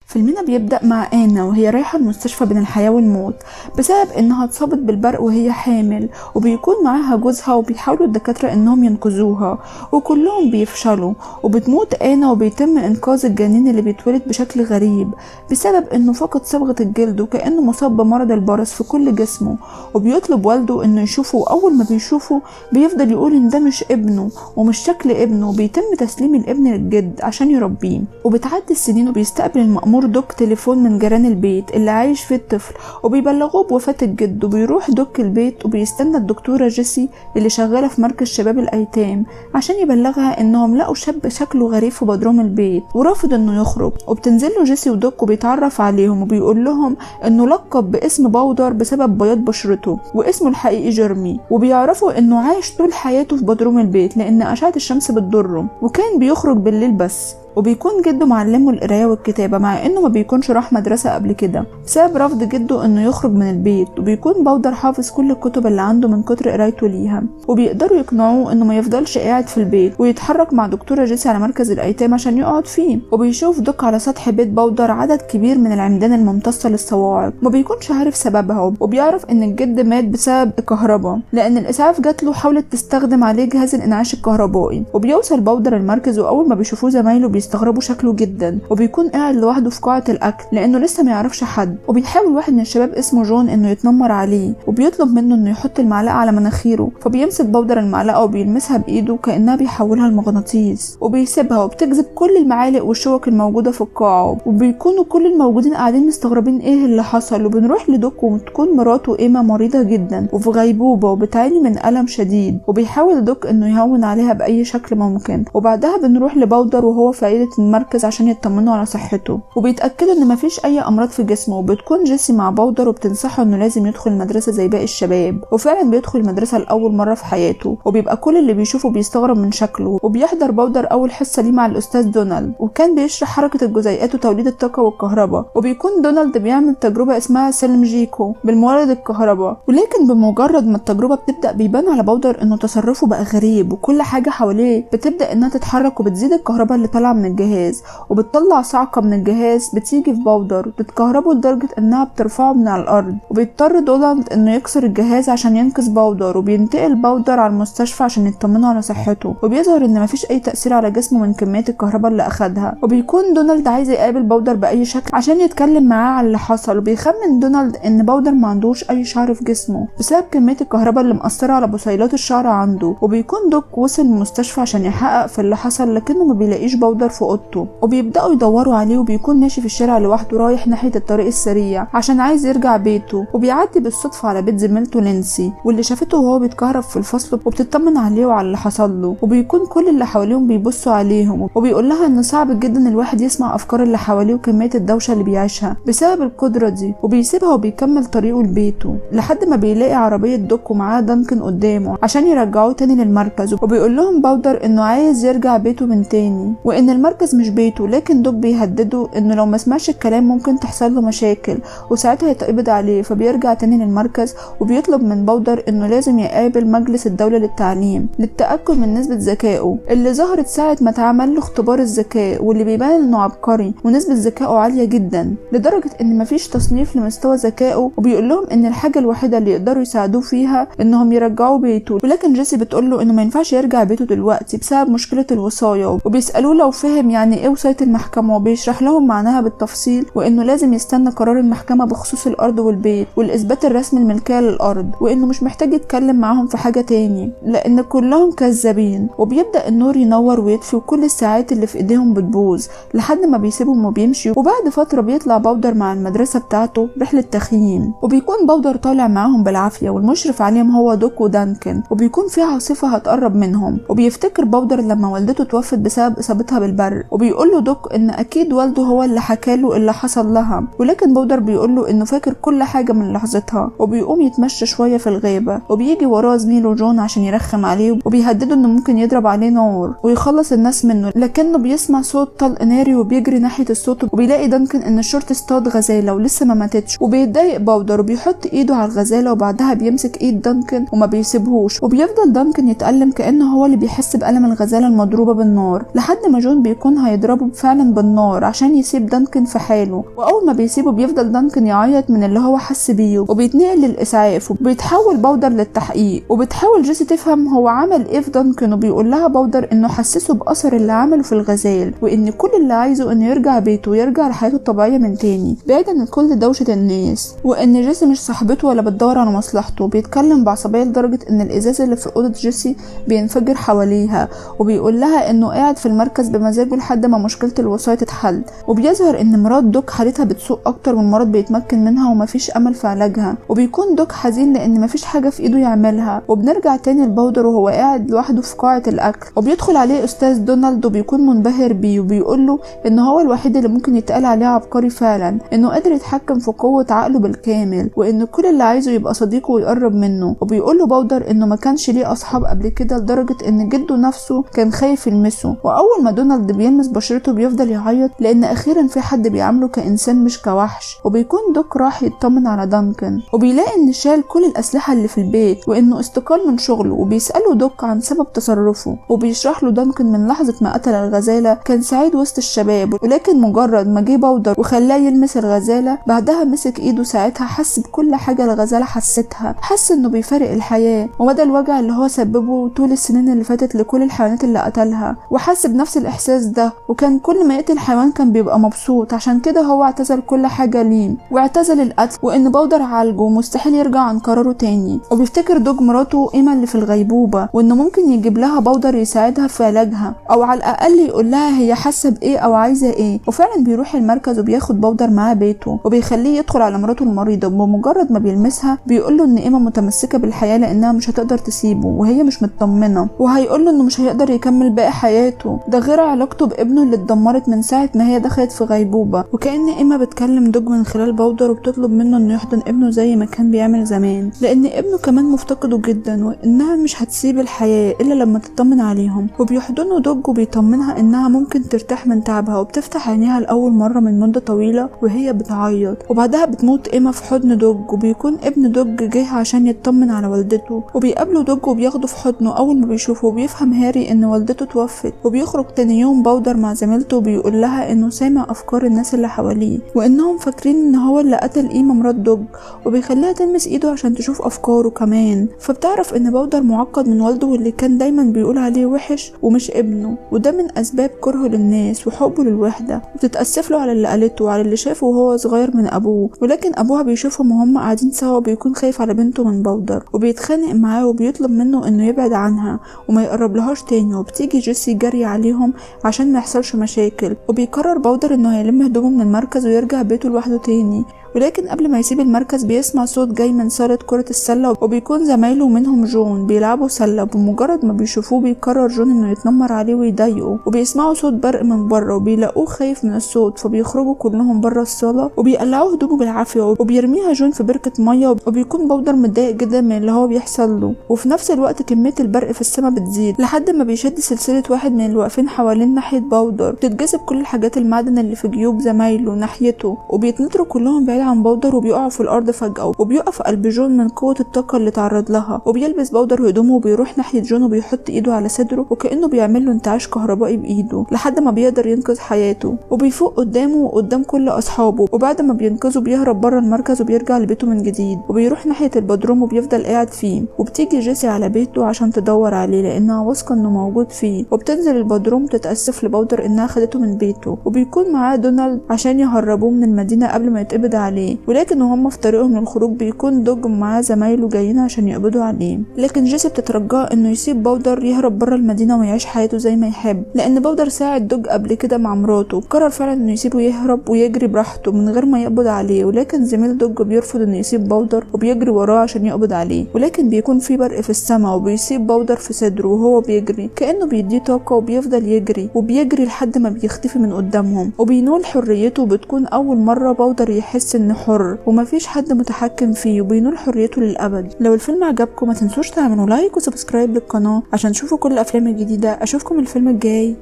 فيلمنا بيبدأ مع آنا وهي رايحة المستشفى بين الحياة والموت بسبب انها اتصابت بالبرق وهي حامل، وبيكون معاها جوزها وبيحاولوا الدكاترة انهم ينقذوها وكلهم بيفشلوا، وبتموت آنا وبيتم انقاذ الجنين اللي بيتولد بشكل غريب بسبب انه فقد صبغة الجلد وكأنه مصاب بمرض البرص في كل جسمه، وبيطلب والده انه يشوفه، واول ما بيشوفه بيفضل يقول ان ده مش ابنه ومش شكل ابنه، وبيتم تسليم الابن للجد عشان يربيه. وبتعدي السنين وبيستقبل المأمور دوك تليفون من جيران البيت اللي عايش فيه الطفل وبيبلغوه بوفاة الجد، وبيروح دوك البيت وبيستنى الدكتورة جيسي اللي شغالة في مركز شباب الأيتام عشان يبلغها انهم لقوا شاب شكله غريب في بدروم البيت ورافض انه يخرج، وبتنزله جيسي ودوك وبيتعرف عليهم وبيقول لهم انه لقب باسم باودر بسبب بياض بشرته واسمه الحقيقي جيرمي، وبيعرفوا انه عايش طول حياته في بدروم البيت لان اشعة الشمس بتضره وكان بيخرج بالليل بس. وبيكون جده معلمه القرايه والكتابه مع انه ما بيكونش راح مدرسه قبل كده بسبب رفض جده انه يخرج من البيت، وبيكون باودر حافظ كل الكتب اللي عنده من كتر قرايته ليها، وبيقدروا يقنعوه انه ما يفضلش قاعد في البيت ويتحرك مع دكتوره جيسي على مركز الايتام عشان يقعد فيه. وبيشوف دوك على سطح بيت باودر عدد كبير من العمدان الممتصه للصواعق، ما بيكونش عارف سببها، وبيعرف ان الجد مات بسبب الكهرباء لان الاسعاف جات له وحاولت تستخدم عليه جهاز الانعاش الكهربائي. وبيوصل باودر المركز، واول ما بيشوفوه زمايله بيستغربوا شكله جدا، وبيكون قاعد لوحده في قاعة الأكل لأنه لسه ما يعرفش حد، وبيحاول واحد من الشباب اسمه جون إنه يتنمر عليه وبيطلب منه إنه يحط المعلقة على مناخيره، فبيمسك باودر المعلقة وبيلمسها بإيده كأنها بيحولها لمغناطيس وبيسيبها وبتجذب كل المعالق والشوك الموجودة في القاعة، وبيكونوا كل الموجودين قاعدين مستغربين إيه اللي حصل. وبنروح لدوك وتكون مراته إيما مريضة جدا وفي غيبوبة وبتعاني من ألم شديد، وبيحاول دوك إنه يهون عليها بأي شكل ممكن. وبعدها بنروح لباودر وهو في عيادة المركز عشان يطمنوا على صحته وبيتاكدوا ان مفيش اي امراض في جسمه، وبتكون جيسي مع باودر وبتنصحه انه لازم يدخل المدرسه زي باقي الشباب، وفعلا بيدخل المدرسه لاول مره في حياته، وبيبقى كل اللي بيشوفه بيستغرب من شكله. وبيحضر باودر اول حصه ليه مع الاستاذ دونالد، وكان بيشرح حركه الجزيئات وتوليد الطاقه والكهرباء، وبيكون دونالد بيعمل تجربه اسمها سلم جيكو بالمولد الكهرباء، ولكن بمجرد ما التجربه بتبدا بيبان على باودر انه تصرفه بقى غريب وكل حاجه حواليه بتبدا انها تتحرك، وبتزيد الكهرباء اللي طالعه من الجهاز، وبتطلع صعقة من الجهاز بتيجي في باودر بتكهربه لدرجة انها بترفعه من على الارض، وبيضطر دونالد انه يكسر الجهاز عشان ينقذ باودر، وبينتقل باودر على المستشفى عشان يطمنوا على صحته، وبيظهر ان مفيش اي تأثير على جسمه من كمية الكهرباء اللي اخدها. وبيكون دونالد عايز يقابل باودر باي شكل عشان يتكلم معاه على اللي حصل، وبيخمن دونالد ان باودر ما عندوش اي شعر في جسمه بسبب كمية الكهرباء اللي مأثرة على بصيلات الشعر عنده. وبيكون دوك وصل المستشفى عشان يحقق في اللي حصل لكنه ما بيلاقيش باودر في اوضته، وبيبدأوا يدوروا عليه، وبيكون ماشي في الشارع لوحده رايح ناحية الطريق السريع عشان عايز يرجع بيته، وبيعدي بالصدفة على بيت زميلته لينسي واللي شافته وهو بيتكهرب في الفصل وبتطمن عليه وعلى اللي حصل له، وبيكون كل اللي حواليهم بيبصوا عليهم، وبيقول لها ان صعب جدا الواحد يسمع افكار اللي حواليه وكمية الدوشة اللي بيعيشها بسبب القدرة دي، وبيسيبها وبيكمل طريقه لبيته لحد ما بيلاقي عربية دوك ومعاه دانكن قدامه عشان يرجعوه تاني للمركز، وبيقول لهم باودر انه عايز يرجع بيته من تاني وان المركز مش بيته، لكن دوك بيهدده انه لو ما سمعش الكلام ممكن تحصل له مشاكل وساعتها يتقبض عليه. فبيرجع تاني للمركز وبيطلب من باودر انه لازم يقابل مجلس الدولة للتعليم للتأكد من نسبة ذكائه اللي ظهرت ساعة ما اتعمل له اختبار الذكاء، واللي بيبان انه عبقري ونسبة ذكائه عالية جدا لدرجة ان مفيش تصنيف لمستوى ذكائه، وبيقول لهم ان الحاجة الوحيدة اللي يقدروا يساعدوه فيها انهم يرجعوه بيته، ولكن جيسي بتقول له انه ما ينفعش يرجع بيته دلوقتي بسبب مشكلة الوصاية، وبيسألوه لو فهم يعني ايه وصاية المحكمة، وبيشرح لهم معناها بالتفصيل وانه لازم يستنى قرار المحكمة بخصوص الارض والبيت والاثبات الرسمي الملكية للارض، وانه مش محتاج يتكلم معاهم في حاجة تاني لان كلهم كذابين. وبيبدأ النور ينور ويطفي وكل الساعات اللي في ايديهم بتبوظ لحد ما بيسيبهم وبيمشي، وبعد فترة بيطلع باودر مع المدرسة بتاعته رحلة تخييم، وبيكون باودر طالع معاهم بالعافية والمشرف عليهم هو دوك ودانكن، وبيكون في عاصفة هتقرب منهم، وبيفتكر باودر لما والدته توفت بسبب اصابتها بالبرق، وبيقول له دوك ان اكيد والده هو اللي حكاله اللي حصل لها، ولكن باودر بيقول له انه فاكر كل حاجة من لحظتها، وبيقوم يتمشى شوية في الغابة، وبيجي وراه زميله جون عشان يرخم عليه وبيهدده انه ممكن يضرب عليه نار ويخلص الناس منه، لكنه بيسمع صوت طلق ناري وبيجري ناحية الصوت، وبيلاقي دانكن ان الشرطي اصطاد غزالة ولسه ما ماتتش، وبيتضايق باودر وبيحط ايده على الغزالة وبعدها بيمسك ايد دانكن وما بيسيبهوش، وبيفضل دانكن يتألم كأنه هو اللي بيحس بألم الغزالة المضروبة بالنار لحد ما جون بيكون هيضربه فعلا بالنار عشان يسيب دانكن في حاله، واول ما بيسيبه بيفضل دانكن يعيط من اللي هو حس بيه وبيتنقل للاسعاف، وبيتحول باودر للتحقيق. وبتحاول جيسي تفهم هو عمل ايه في دانكن، وبيقول لها باودر انه حسسه باثر اللي عمله في الغزال، وان كل اللي عايزه انه يرجع بيته ويرجع لحياته الطبيعيه من تاني بعيد عن كل دوشه الناس، وان جيسي مش صاحبته ولا بتدور على مصلحته. بيتكلم بعصبيه لدرجه ان الازاز اللي في اوضه جيسي بينفجر حواليها، وبيقول لها انه قاعد في المركز بمزاجه لحد ما مشكله الوصايه تتحل. وبيظهر ان مرات دوك حالتها بتسوء اكتر والمرض بيتمكن منها ومفيش امل في علاجها، وبيكون دوك حزين لان مفيش حاجه في ايده يعملها. وبنرجع تاني لباودر وهو قاعد لوحده في قاعه الاكل، وبيدخل عليه استاذ دونالد وبيكون منبهر بيه، وبيقول له ان هو الوحيد اللي ممكن يتقال عليه عبقري فعلا، انه قادر يتحكم في قوه عقله بالكامل، وان كل اللي عايزه يبقى صديقه ويقرب منه. وبيقول له باودر انه ما كانش ليه اصحاب قبل كده لدرجه ان جده نفسه كان خايف يلمسه. واول ما دونالد بيلمس بشرته بيفضل يعيط لان اخيرا في حد بيعامله كانسان مش كوحش. وبيكون دوك راح يطمن على دانكن، وبيلاقي ان شال كل الاسلحه اللي في البيت وانه استقال من شغله، وبيساله دوك عن سبب تصرفه، وبيشرح له دانكن من لحظه ما قتل الغزاله كان سعيد وسط الشباب، ولكن مجرد ما جه باودر وخلاه يلمس الغزاله بعدها مسك ايده، ساعتها حس بكل حاجه الغزاله حستها، حس انه بيفارق الحياه ومدى الوجع اللي هو سببه طول السنين اللي فاتت لكل الحيوانات اللي قتلها، وحس بنفس الاحساس ده، وكان كل ما يقتل حيوان كان بيبقى مبسوط. عشان كده هو اعتزل كل حاجه ليه واعتزل القتل، وان باودر عالجه ومستحيل يرجع عن قراره تاني. وبيفتكر دوج مراته ايما اللي في الغيبوبه، وانه ممكن يجيب لها باودر يساعدها في علاجها، او على الاقل يقول لها هي حاسه بايه او عايزه ايه. وفعلا بيروح المركز وبياخد باودر معاه بيته، وبيخليه يدخل على مراته المريضه، وبمجرد ما بيلمسها بيقول له ان ايما متمسكه بالحياه لانها مش هتقدر تسيبه وهي مش مطمنه، وهيقول له انه مش هيقدر يكمل باقي حياته، ده غير علاقته بابنه اللي اتدمرت من ساعه ما هي دخلت في غيبوبه. وكأن ايما بتكلم دوج من خلال باودر وبتطلب منه انه يحضن ابنه زي ما كان بيعمل زمان، لان ابنه كمان مفتقده جدا، وانها مش هتسيب الحياه الا لما تطمن عليهم. وبيحضنه دوج وبيطمنها انها ممكن ترتاح من تعبها، وبتفتح عينيها لاول مره من مده طويله وهي بتعيط. وبعدها بتموت ايما في حضن دوج، وبيكون ابن دوج جه عشان يطمن على والدته، وبيقابله دوج وبياخده في حضنه. اول ما بيشوفه وبيفهم هاري ان والدته توفت، وبيخرج تاني يوم باودر مع زميلته وبيقول لها انه سامع افكار الناس اللي حواليه، وانهم فاكرين ان هو اللي قتل ايما مرات دوج، وبيخليها تلمس ايده عشان تشوف افكاره كمان. فبتعرف ان باودر معقد من والده واللي كان دايما بيقول عليه وحش ومش ابنه، وده من اسباب كرهه للناس وحبه للوحده. وبتتاسف له على اللي قالته وعلى اللي شافه وهو صغير من ابوه، ولكن ابوها بيشوفهم وهم قاعدين سوا وبيكون خايف على بنته من باودر، وبيتخانق معاه وبيطلب منه انه يبعد عنها وما يقرب لهاش تاني. وبتيجي جيسي جري عليهم عشان ما يحصلش مشاكل، وبيقرر باودر انه هيلم هدومه من المركز ويرجع بيته لوحده تاني. ولكن قبل ما يسيب المركز بيسمع صوت جاي من صالة كرة السلة، وبيكون زمايله منهم جون بيلعبوا سلة، وبمجرد ما بيشوفوه بيقرر جون انه يتنمر عليه ويضايقه. وبيسمعوا صوت برق من بره وبيلاقوه خايف من الصوت، فبيخرجوا كلهم بره الصالة وبيقلعوه هدومه بالعافية وبيرميها جون في بركة مية. وبيكون باودر متضايق جدا من اللي هو بيحصل له، وفي نفس الوقت كمية البرق في السماء بتزيد لحد ما بيشد سلسلة واحد من الواقفين حوالين ناحية باودر، بتتجذب كل الحاجات المعدن اللي في جيوب زمايله ناحيته، وبيتنطروا كلهم بعيد عن باودر وبيقعوا في الارض فجأة. وبيقف قلب جون من قوة الطاقة اللي تعرض لها، وبيلبس باودر هدومه وبيروح ناحية جون وبيحط ايده على صدره وكأنه بيعمل له انتعاش كهربائي بايده لحد ما بيقدر ينقذ حياته. وبيفوق قدامه وقدام كل اصحابه، وبعد ما بينقذه بيهرب بره المركز وبيرجع لبيته من جديد، وبيروح ناحية البدروم وبيفضل قاعد فيه. وبتيجي جيسي على بيته عشان تدور عليه لانها واثقة انه موجود فيه، وبتنزل البدروم وتتأسف لباودر انها خدته من بيته. وبيكون معاه دونالد عشان يهربوه من المدينة قبل ما يتقبض عليه، ولكن وهم في طريقهم للخروج بيكون دوج معاه زمايله جايين عشان يقبضوا عليه. لكن جيسي بتترجاه انه يسيب باودر يهرب بره المدينة ويعيش حياته زي ما يحب، لان باودر ساعد دوج قبل كده مع مراته، وقرر فعلا انه يسيبه يهرب ويجري براحته من غير ما يقبض عليه. ولكن زميل دوج بيرفض انه يسيب باودر وبيجري وراه عشان يقبض عليه، ولكن بيكون في برق في السماء وبيسيب باودر في صدره وهو بيجري كأنه بيديه طاقة، وبيفضل يجري وبيجري لحد ما بيختفي من قدامهم وبينول حريته. بتكون اول مرة باودر يحس انه حر ومفيش حد متحكم فيه، وبينول حريته للأبد. لو الفيلم عجبكم ما تنسوش تعملوا لايك وسبسكرايب للقناة عشان تشوفوا كل الأفلام الجديدة. أشوفكم الفيلم الجاي.